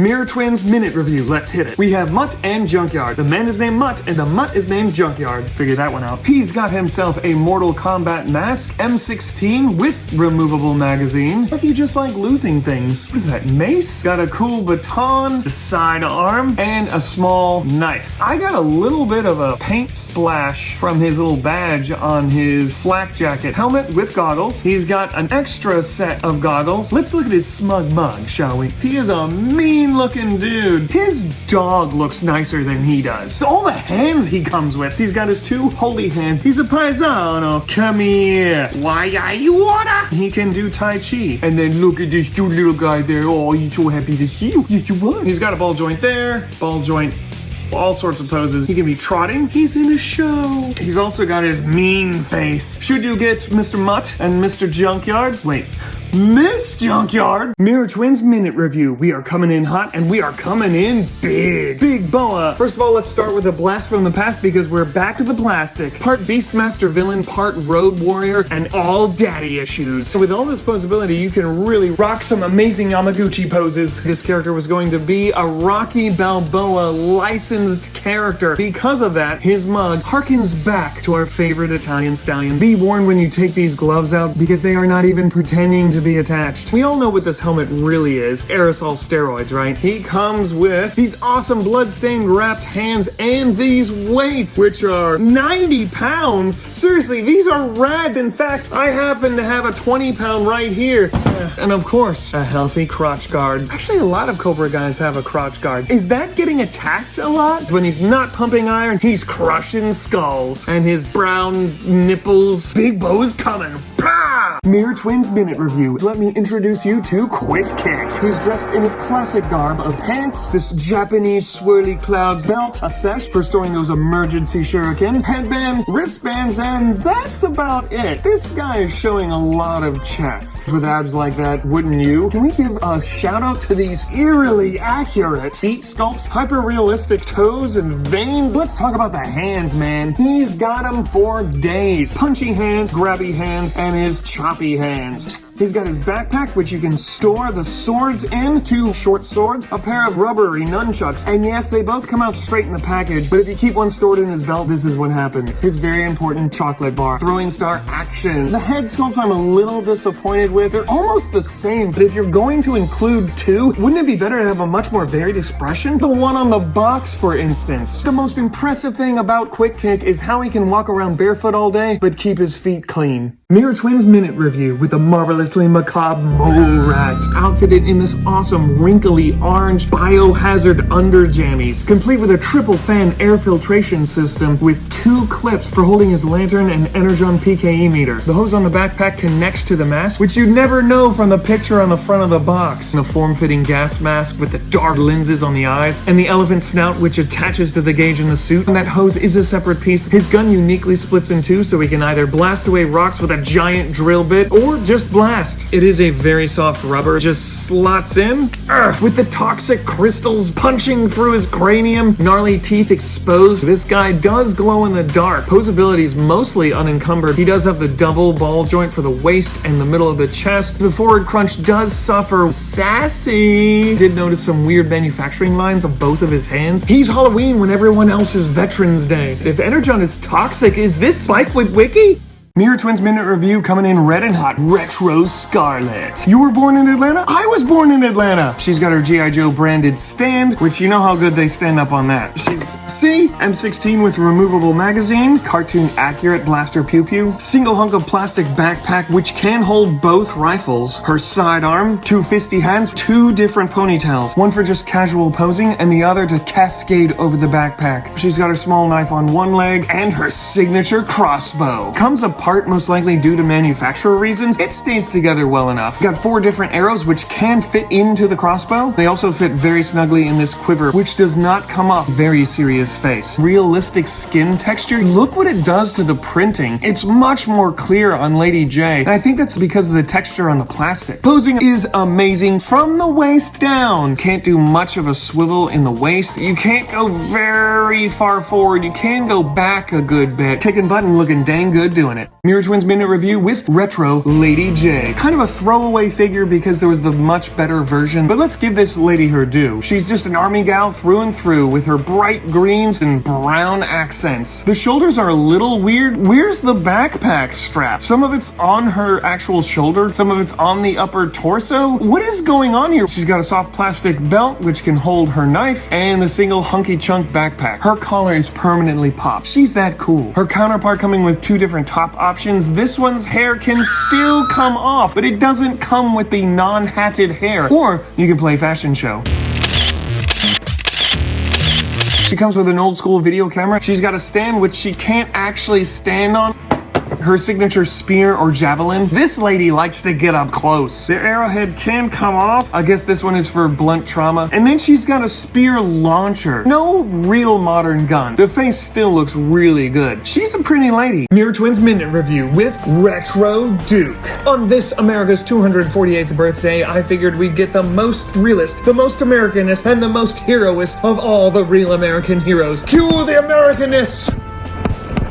Miro Twins Minute Review, let's hit it. We have Mut and Junkyard. The man is named Mut, and the Mut is named Junkyard. Figure that one out. He's got himself a Mortal Kombat mask, M16 with removable magazine. Or if you just like losing things. What is that, mace? Got a cool baton, a sidearm, and a small knife. I got a little bit of a paint splash from his little badge on his flak jacket. Helmet with goggles. He's got an extra set of goggles. Let's look at his smug mug, shall we? He is a mean looking dude. His dog looks nicer than he does. All the hands he comes with. He's got his two holy hands. He's a paisano. Come here. Why are you water? He can do Tai Chi. And then look at this cute little guy there. Oh, he's so happy to see you. Yes, you are. He's got a ball joint there. Ball joint. All sorts of poses. He can be trotting. He's in a show. He's also got his mean face. Should you get Mr. Mutt and Mr. Junkyard? Wait. Miss Junkyard! Miro Twins Minute Review. We are coming in hot and we are coming in big. Big boa. First of all, let's start with a blast from the past because we're back to the plastic. Part Beastmaster villain, part Road Warrior, and all daddy issues. So with all this posability, you can really rock some amazing Yamaguchi poses. This character was going to be a Rocky Balboa licensed character. Because of that, his mug harkens back to our favorite Italian stallion. Be warned when you take these gloves out because they are not even pretending to be attached. We all know what this helmet really is. Aerosol steroids, right? He comes with these awesome blood-stained wrapped hands and these weights, which are 90 pounds. Seriously, these are rad. In fact, I happen to have a 20-pound right here. And of course, a healthy crotch guard. Actually, a lot of Cobra guys have a crotch guard. Is that getting attacked a lot? When he's not pumping iron, he's crushing skulls. And his brown nipples, big bow's coming. Bah! Miro Twins Minute Review. Let me introduce you to Quick Kick. He's dressed in his classic garb of pants, this Japanese swirly clouds belt, a sash for storing those emergency shuriken, headband, wristbands, and that's about it. This guy is showing a lot of chest. With abs like that, wouldn't you? Can we give a shout out to these eerily accurate feet sculpts, hyper-realistic toes and veins? Let's talk about the hands, man. He's got them for days. Punchy hands, grabby hands, and his choppy hands. He's got his backpack, which you can store the swords in, 2 short swords, a pair of rubbery nunchucks, and yes, they both come out straight in the package, but if you keep one stored in his belt, this is what happens. His very important chocolate bar. Throwing star action. The head sculpts I'm a little disappointed with. They're almost the same, but if you're going to include 2, wouldn't it be better to have a much more varied expression? The one on the box, for instance. The most impressive thing about Quick Kick is how he can walk around barefoot all day, but keep his feet clean. Miro Twins Minute Review with the marvelously macabre mole rat, outfitted in this awesome wrinkly orange biohazard under jammies, complete with a triple fan air filtration system with 2 clips for holding his lantern and energon PKE meter. The hose on the backpack connects to the mask, which you'd never know from the picture on the front of the box. The form-fitting gas mask with the dark lenses on the eyes, and the elephant snout which attaches to the gauge in the suit. And that hose is a separate piece. His gun uniquely splits in 2, so he can either blast away rocks with a giant drill bit or just blast. It is a very soft rubber, just slots in with the toxic crystals punching through his cranium, gnarly teeth exposed. This guy does glow in the dark. Posability is mostly unencumbered. He does have the double ball joint for the waist and the middle of the chest. The forward crunch does suffer. Sassy. Did notice some weird manufacturing lines on both of his hands. He's Halloween when everyone else is Veterans Day. If Energon is toxic, is this Spike with Wiki? Miro Twins Minute Review coming in red and hot. Retro Scarlet. You were born in Atlanta? I was born in Atlanta. She's got her G.I. Joe branded stand, which you know how good they stand up on that. She's M16 with removable magazine, cartoon accurate blaster pew pew, single hunk of plastic backpack which can hold both rifles, her sidearm, 2 fisty hands, 2 different ponytails, one for just casual posing and the other to cascade over the backpack. She's got her small knife on one leg and her signature crossbow. Comes apart most likely due to manufacturer reasons. It stays together well enough. Got 4 different arrows which can fit into the crossbow. They also fit very snugly in this quiver, which does not come off very serious face. Realistic skin texture. Look what it does to the printing. It's much more clear on Lady Jaye, and I think that's because of the texture on the plastic. Posing is amazing from the waist down. Can't do much of a swivel in the waist. You can't go very far forward. You can go back a good bit. Kicking button looking dang good doing it. Miro Twins Minute Review with Retro Lady Jaye. Kind of a throwaway figure because there was the much better version, but let's give this lady her due. She's just an army gal through and through with her bright greens and brown accents. The shoulders are a little weird. Where's the backpack strap? Some of it's on her actual shoulder, some of it's on the upper torso. What is going on here? She's got a soft plastic belt which can hold her knife and the single hunky chunk backpack. Her collar is permanently popped. She's that cool. Her counterpart coming with two different top options. This one's hair can still come off, but it doesn't come with the non-hatted hair. Or you can play fashion show. She comes with an old school video camera. She's got a stand which she can't actually stand on. Her signature spear or javelin. This lady likes to get up close. The arrowhead can come off. I guess this one is for blunt trauma. And then she's got a spear launcher. No real modern gun. The face still looks really good. She's a pretty lady. Miro Twins Minute Review with Retro Duke. On this America's 248th birthday, I figured we'd get the most realist, the most Americanist, and the most heroist of all the real American heroes. Cue the Americanists!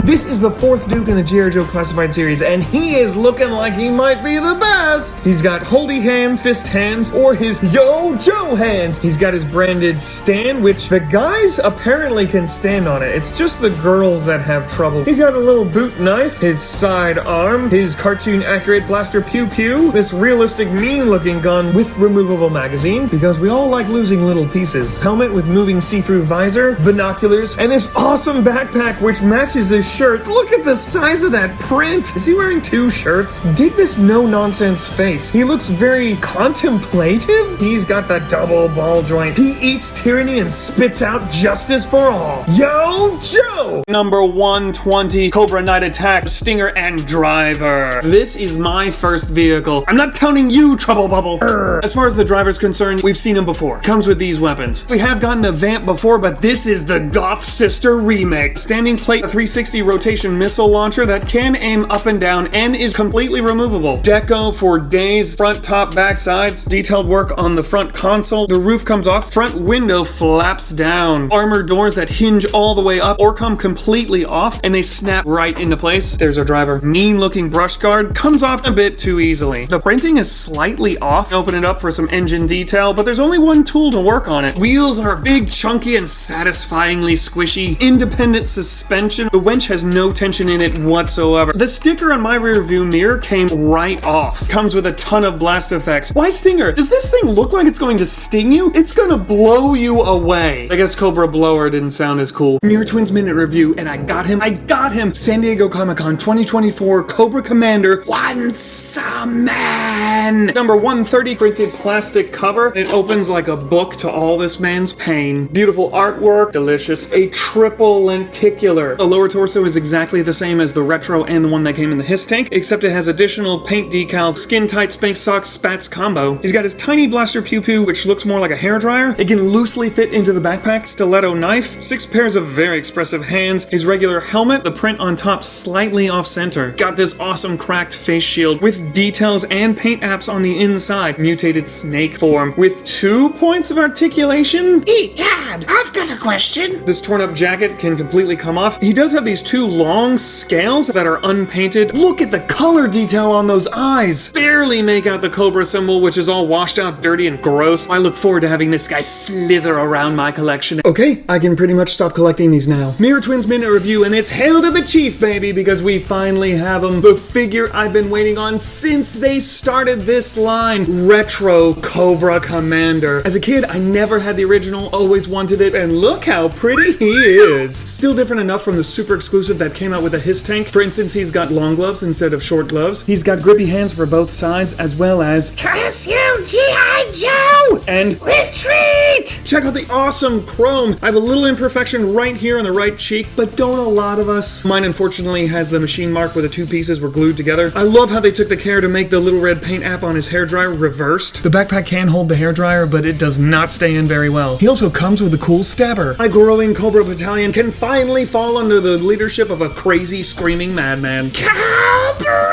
This is the fourth Duke in the G.I. Joe Classified series, and he is looking like he might be the best! He's got holdy hands, fist hands, or his Yo Joe hands! He's got his branded stand, which the guys apparently can stand on it. It's just the girls that have trouble. He's got a little boot knife, his side arm, his cartoon-accurate blaster pew-pew, this realistic mean-looking gun with removable magazine, because we all like losing little pieces. Helmet with moving see-through visor, binoculars, and this awesome backpack which matches his shirt. Look at the size of that print. Is he wearing two shirts? Dig this no-nonsense face. He looks very contemplative. He's got the double ball joint. He eats tyranny and spits out justice for all. Yo Joe! Number 120, Cobra Knight Attack, Stinger and Driver. This is my first vehicle. I'm not counting you, Trouble Bubble. As far as the driver's concerned, we've seen him before. Comes with these weapons. We have gotten the Vamp before, but this is the Goth Sister remake. Standing plate, a 360 rotation missile launcher that can aim up and down and is completely removable. Deco for days, front, top, back, sides, detailed work on the front console. The roof comes off, front window flaps down. Armored doors that hinge all the way up or come completely off and they snap right into place. There's our driver. Mean looking brush guard comes off a bit too easily. The printing is slightly off. Open it up for some engine detail, but there's only one tool to work on it. Wheels are big, chunky, and satisfyingly squishy. Independent suspension. The winch has no tension in it whatsoever. The sticker on my rear view mirror came right off. Comes with a ton of blast effects. Why Stinger? Does this thing look like it's going to sting you? It's gonna blow you away. I guess Cobra Blower didn't sound as cool. Miro Twins Minute Review, and I got him! San Diego Comic-Con 2024 Cobra Commander Once a Man! Number 130 printed plastic cover. It opens like a book to all this man's pain. Beautiful artwork, delicious. A triple lenticular. The lower torso is exactly the same as the retro and the one that came in the Hiss tank, except it has additional paint decals, skin tight Spank Socks Spats combo. He's got his tiny blaster pew pew, which looks more like a hairdryer. It can loosely fit into the backpack, stiletto knife, 6 pairs of very expressive hands, his regular helmet, the print on top slightly off center. Got this awesome cracked face shield with details and paint apps on the inside, mutated snake form with 2 points of articulation. Egad, I've got a question. This torn up jacket can completely come off. He does have these 2 long scales that are unpainted. Look at the color detail on those eyes. Barely make out the Cobra symbol, which is all washed out, dirty, and gross. I look forward to having this guy slither around my collection. Okay, I can pretty much stop collecting these now. Miro Twins Minute Review, and it's Hail to the Chief, baby, because we finally have him. The figure I've been waiting on since they started this line. Retro Cobra Commander. As a kid, I never had the original, always wanted it, and look how pretty he is. Still different enough from the super exclusive that came out with a Hiss tank. For instance, he's got long gloves instead of short gloves. He's got grippy hands for both sides, as well as Curse you, G.I. Joe! And retreat! Check out the awesome chrome. I have a little imperfection right here on the right cheek, but don't a lot of us? Mine unfortunately has the machine mark where the 2 pieces were glued together. I love how they took the care to make the little red paint app on his hairdryer reversed. The backpack can hold the hairdryer, but it does not stay in very well. He also comes with a cool stabber. My growing Cobra battalion can finally fall under the leadership of a crazy screaming madman. Cobra!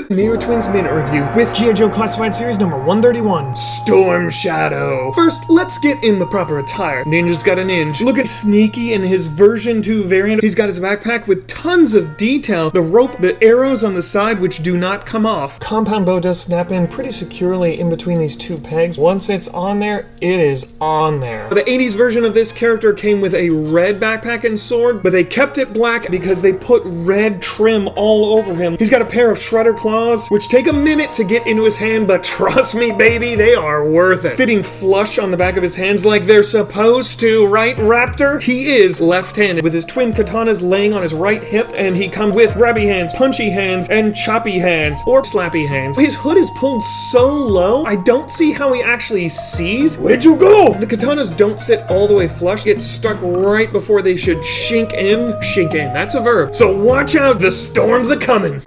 Miro Twins Minute Review with G.I. Joe Classified Series number 131, Storm Shadow. First, let's get in the proper attire. Ninja's got a ninja. Looking sneaky in his version 2 variant. He's got his backpack with tons of detail. The rope, the arrows on the side which do not come off. Compound bow does snap in pretty securely in between these two pegs. Once it's on there, it is on there. The 80s version of this character came with a red backpack and sword, but they kept it black because they put red trim all over him. He's got a pair of shredder claws, which take a minute to get into his hand, but trust me, baby, they are worth it. Fitting flush on the back of his hands like they're supposed to, right, Raptor? He is left-handed, with his twin katanas laying on his right hip, and he comes with grabby hands, punchy hands, and choppy hands, or slappy hands. His hood is pulled so low, I don't see how he actually sees. Where'd you go? The katanas don't sit all the way flush. Get stuck right before they should shink in. Shink in, that's a verb. So watch out, the storms are coming.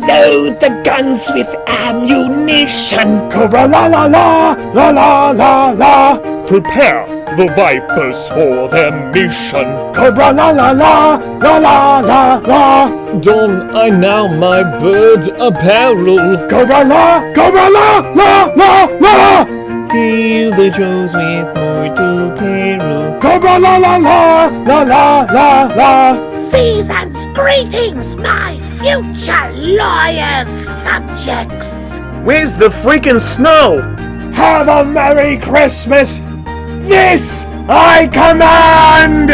Load the guns with ammunition. Cobra la la la, la la la la. Prepare the vipers for their mission. Cobra la la la, la la la la. Don I now my bird apparel. Cobra la la la la. Heal the Joes with mortal peril. Cobra la la la, la la la la. Season's greetings, my future lawyers subjects. Where's the freaking snow? Have a Merry Christmas. This I command.